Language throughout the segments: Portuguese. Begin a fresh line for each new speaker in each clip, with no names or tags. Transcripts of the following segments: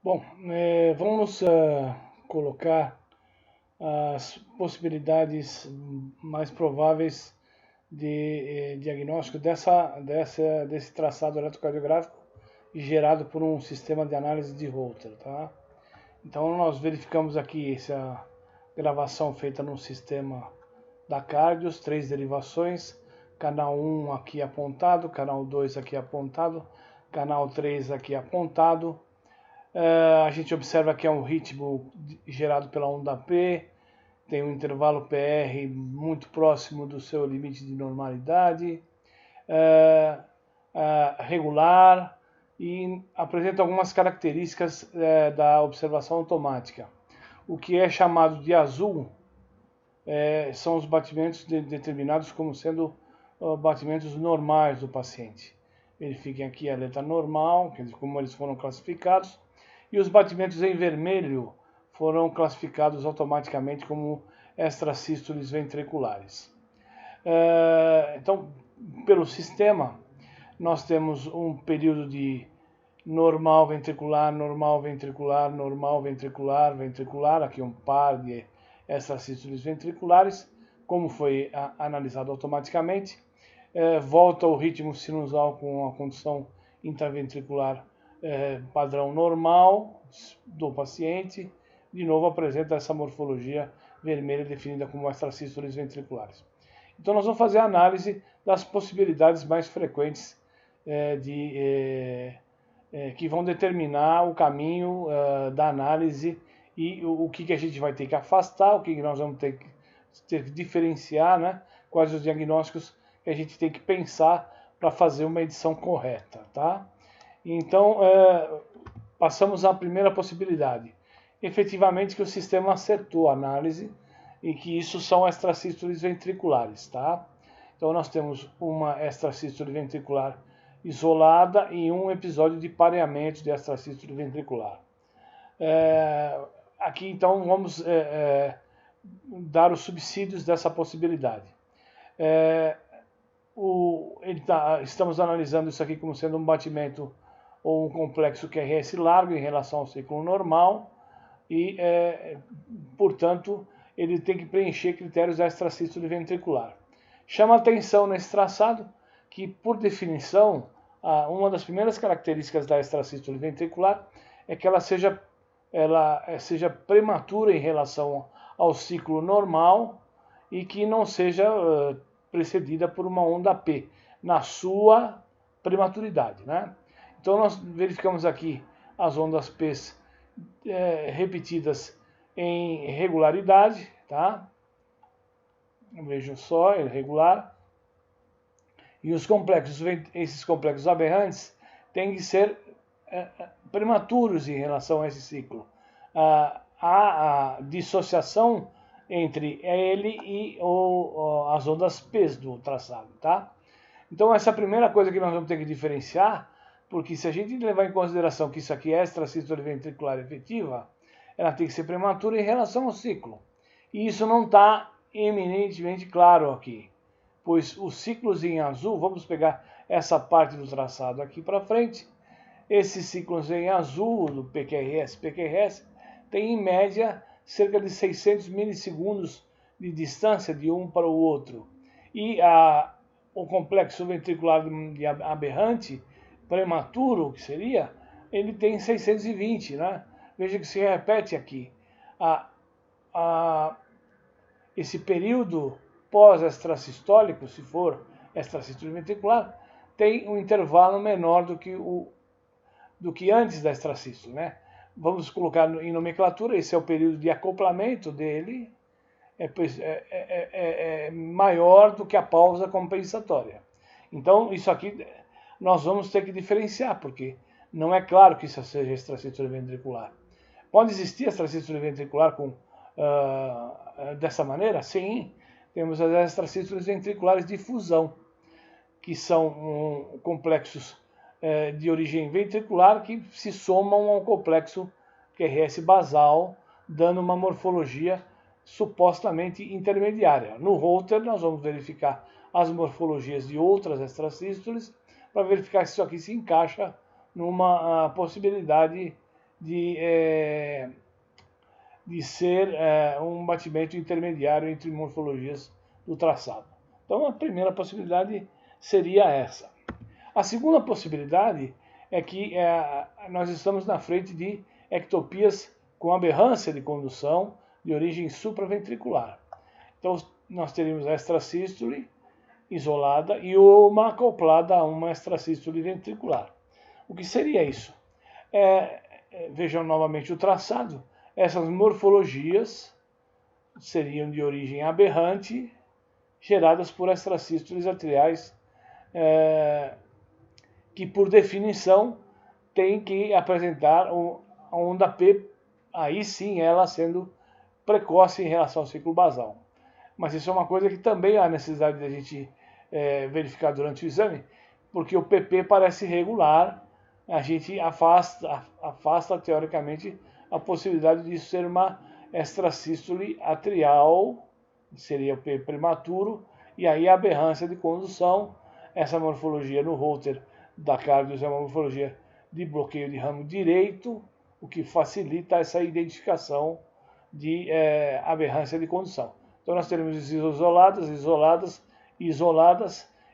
Bom, vamos colocar as possibilidades mais prováveis de diagnóstico desse traçado eletrocardiográfico gerado por um sistema de análise de Holter, tá? Então nós verificamos aqui essa gravação feita no sistema da Cardios, 3 derivações, canal 1 aqui apontado, canal 2 aqui apontado, canal 3 aqui apontado. A gente observa que é um ritmo gerado pela onda P, tem um intervalo PR muito próximo do seu limite de normalidade, regular, e apresenta algumas características da observação automática. O que é chamado de azul são os batimentos determinados como sendo batimentos normais do paciente. Verifiquem aqui a letra normal, quer dizer, como eles foram classificados, e os batimentos em vermelho foram classificados automaticamente como extrasístoles ventriculares. Então, pelo sistema, nós temos um período de normal ventricular, normal ventricular, normal ventricular, ventricular, aqui um par de extrasístoles ventriculares, como foi analisado automaticamente. Volta ao ritmo sinusal com a condição intraventricular padrão normal do paciente. De novo apresenta essa morfologia vermelha definida como extrasístoles ventriculares. Então nós vamos fazer a análise das possibilidades mais frequentes que vão determinar o caminho da análise e o que a gente vai ter que afastar, o que nós vamos ter que diferenciar, né? Quais os diagnósticos que a gente tem que pensar para fazer uma edição correta, tá? Então, passamos à primeira possibilidade. Efetivamente que o sistema acertou a análise e que isso são extrasístoles ventriculares, tá? Então nós temos uma extrasístole ventricular isolada e um episódio de pareamento de extrasístole ventricular. Aqui então vamos dar os subsídios dessa possibilidade. Estamos analisando isso aqui como sendo um batimento ou um complexo QRS largo em relação ao ciclo normal e, portanto, ele tem que preencher critérios da extrasístole ventricular. Chama atenção nesse traçado que, por definição, uma das primeiras características da extrasístole ventricular é que ela seja prematura em relação ao ciclo normal e que não seja precedida por uma onda P na sua prematuridade, né? Então nós verificamos aqui as ondas P repetidas em regularidade, tá? Vejam só, é regular. E esses complexos aberrantes têm que ser prematuros em relação a esse ciclo. Há a dissociação entre ele e as ondas P do traçado, tá? Então essa é a primeira coisa que nós vamos ter que diferenciar, porque se a gente levar em consideração que isso aqui é extrasístole ventricular efetiva, ela tem que ser prematura em relação ao ciclo. E isso não está eminentemente claro aqui, pois os ciclos em azul, vamos pegar essa parte do traçado aqui para frente, esses ciclos em azul do PQRS, tem em média cerca de 600 milissegundos de distância de um para o outro. E o complexo ventricular aberrante, prematuro, que seria, ele tem 620, né? Veja que se repete aqui. Esse período pós-extrasistólico, se for extrasístole ventricular, tem um intervalo menor do que antes da extrasístole, né? Vamos colocar em nomenclatura, esse é o período de acoplamento dele, é maior do que a pausa compensatória. Então, isso aqui nós vamos ter que diferenciar, porque não é claro que isso seja extrasístole ventricular. Pode existir extrasístole ventricular dessa maneira? Sim, temos as extrasístoles ventriculares de fusão, que são complexos de origem ventricular que se somam ao complexo QRS basal, dando uma morfologia supostamente intermediária. No Holter, nós vamos verificar as morfologias de outras extrasístoles para verificar se isso aqui se encaixa numa possibilidade de ser um batimento intermediário entre morfologias do traçado. Então, a primeira possibilidade seria essa. A segunda possibilidade é que nós estamos na frente de ectopias com aberrância de condução de origem supraventricular. Então, nós teríamos a extrasístole isolada e uma acoplada a uma extrasístole ventricular. O que seria isso? Vejam novamente o traçado. Essas morfologias seriam de origem aberrante, geradas por extrasístoles atriais, que por definição tem que apresentar a onda P, aí sim ela sendo precoce em relação ao ciclo basal. Mas isso é uma coisa que também há necessidade de a gente verificar durante o exame, porque o PP parece regular, a gente afasta teoricamente a possibilidade disso ser uma extrasístole atrial, seria o P prematuro, e aí a aberrância de condução. Essa morfologia no Holter da Cardius é uma morfologia de bloqueio de ramo direito, o que facilita essa identificação de aberrância de condução. Então nós teremos isoladas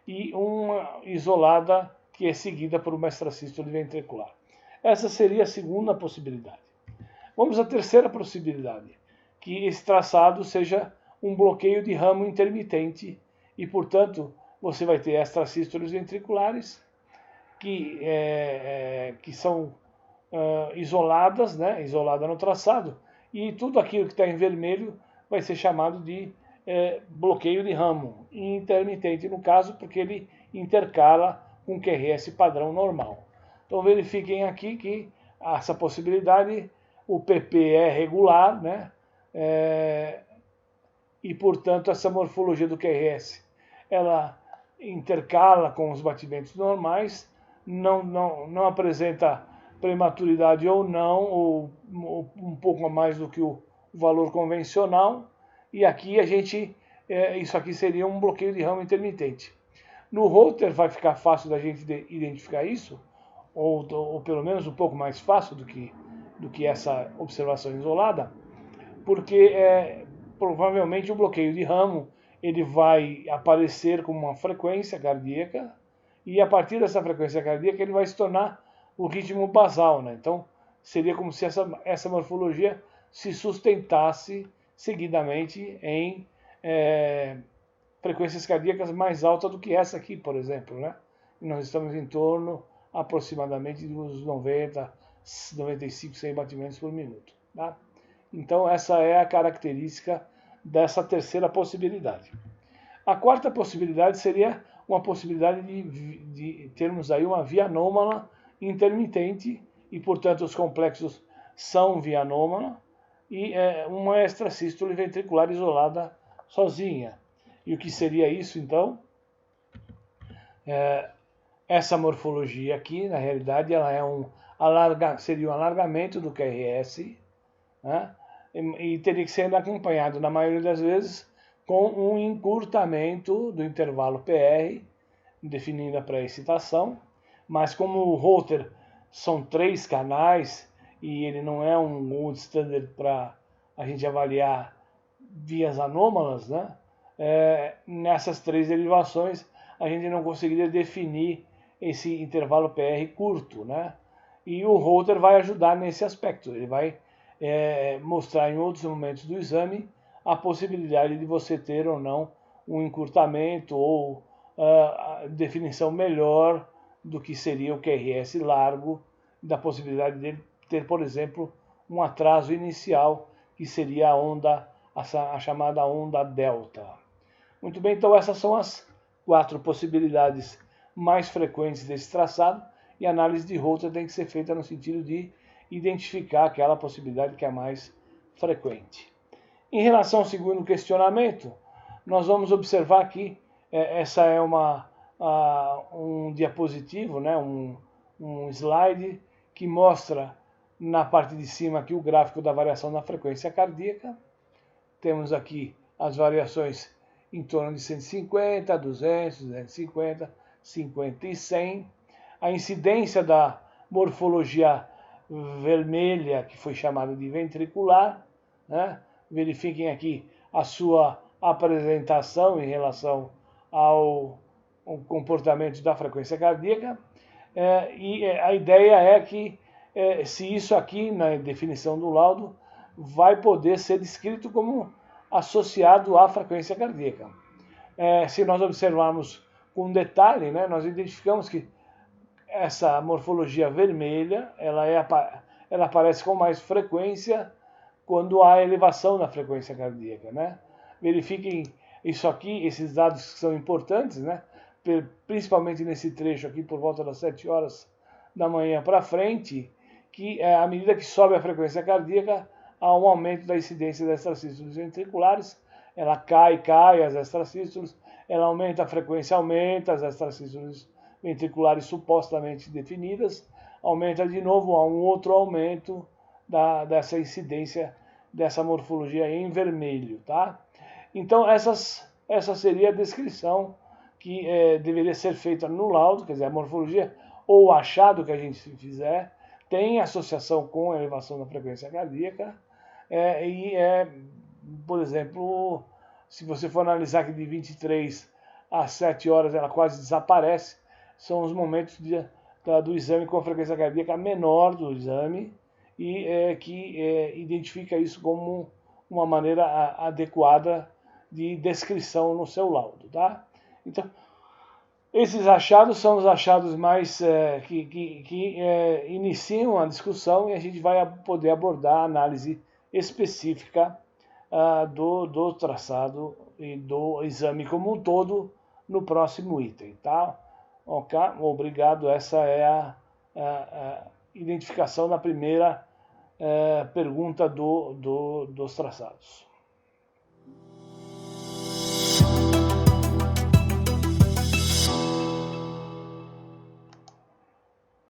e uma isolada que é seguida por uma extrasístole ventricular. Essa seria a segunda possibilidade. Vamos à terceira possibilidade, que esse traçado seja um bloqueio de ramo intermitente e, portanto, você vai ter extrasístoles ventriculares que são isoladas, né, isolada no traçado, e tudo aquilo que está em vermelho vai ser chamado de bloqueio de ramo intermitente, no caso, porque ele intercala com o QRS padrão normal. Então verifiquem aqui que essa possibilidade, o PP é regular, né? E portanto essa morfologia do QRS ela intercala com os batimentos normais, não apresenta prematuridade ou não, ou um pouco mais do que o valor convencional, e aqui isso aqui seria um bloqueio de ramo intermitente. No Holter vai ficar fácil da gente identificar isso, ou pelo menos um pouco mais fácil do que essa observação isolada, porque provavelmente o bloqueio de ramo ele vai aparecer como uma frequência cardíaca, e a partir dessa frequência cardíaca ele vai se tornar o ritmo basal, né? Então seria como se essa morfologia se sustentasse seguidamente em frequências cardíacas mais altas do que essa aqui, por exemplo, né? E nós estamos em torno aproximadamente dos 90, 95, 100 batimentos por minuto, tá? Então essa é a característica dessa terceira possibilidade. A quarta possibilidade seria uma possibilidade de termos aí uma via anômala intermitente, e portanto os complexos são via anômala, e uma extrasístole ventricular isolada sozinha. E o que seria isso, então? Essa morfologia aqui, na realidade, ela seria um alargamento do QRS, né? E teria que ser acompanhado, na maioria das vezes, com um encurtamento do intervalo PR, definindo a pré-excitação. Mas como o Holter são 3 canais, e ele não é um gold standard para a gente avaliar vias anômalas, né? Nessas 3 derivações a gente não conseguiria definir esse intervalo PR curto, né? E o Holter vai ajudar nesse aspecto, ele vai mostrar em outros momentos do exame a possibilidade de você ter ou não um encurtamento ou definição melhor do que seria o QRS largo, da possibilidade de ter, por exemplo, um atraso inicial, que seria a chamada onda delta. Muito bem, então essas são as 4 possibilidades mais frequentes desse traçado, e a análise de Holter tem que ser feita no sentido de identificar aquela possibilidade que é mais frequente. Em relação ao segundo questionamento, nós vamos observar que essa é um diapositivo, né, um slide que mostra na parte de cima aqui o gráfico da variação da frequência cardíaca. Temos aqui as variações em torno de 150, 200, 250, 50 e 100. A incidência da morfologia vermelha, que foi chamada de ventricular, né? Verifiquem aqui a sua apresentação em relação ao comportamento da frequência cardíaca. E a ideia é que, se isso aqui, na definição do laudo, vai poder ser descrito como associado à frequência cardíaca. Se nós observarmos com detalhe, né, nós identificamos que essa morfologia vermelha, ela aparece com mais frequência quando há elevação na frequência cardíaca, né? Verifiquem isso aqui, esses dados que são importantes, né? Principalmente nesse trecho aqui, por volta das 7 horas da manhã para frente, que à medida que sobe a frequência cardíaca, há um aumento da incidência das extrasístoles ventriculares, ela cai, as extrasístoles, ela aumenta, a frequência aumenta, as extrasístoles ventriculares supostamente definidas, aumenta de novo, há um outro aumento dessa incidência, dessa morfologia em vermelho, tá? Então, essa seria a descrição que deveria ser feita no laudo, quer dizer, a morfologia ou o achado que a gente fizer tem associação com a elevação da frequência cardíaca, por exemplo, se você for analisar que de 23 às 7 horas ela quase desaparece, são os momentos do exame com a frequência cardíaca menor do exame e que identifica isso como uma maneira adequada de descrição no seu laudo, tá? Então, esses achados são os achados mais que iniciam a discussão e a gente vai poder abordar a análise específica do traçado e do exame como um todo no próximo item, tá? Ok, obrigado. Essa é a identificação da primeira pergunta dos traçados.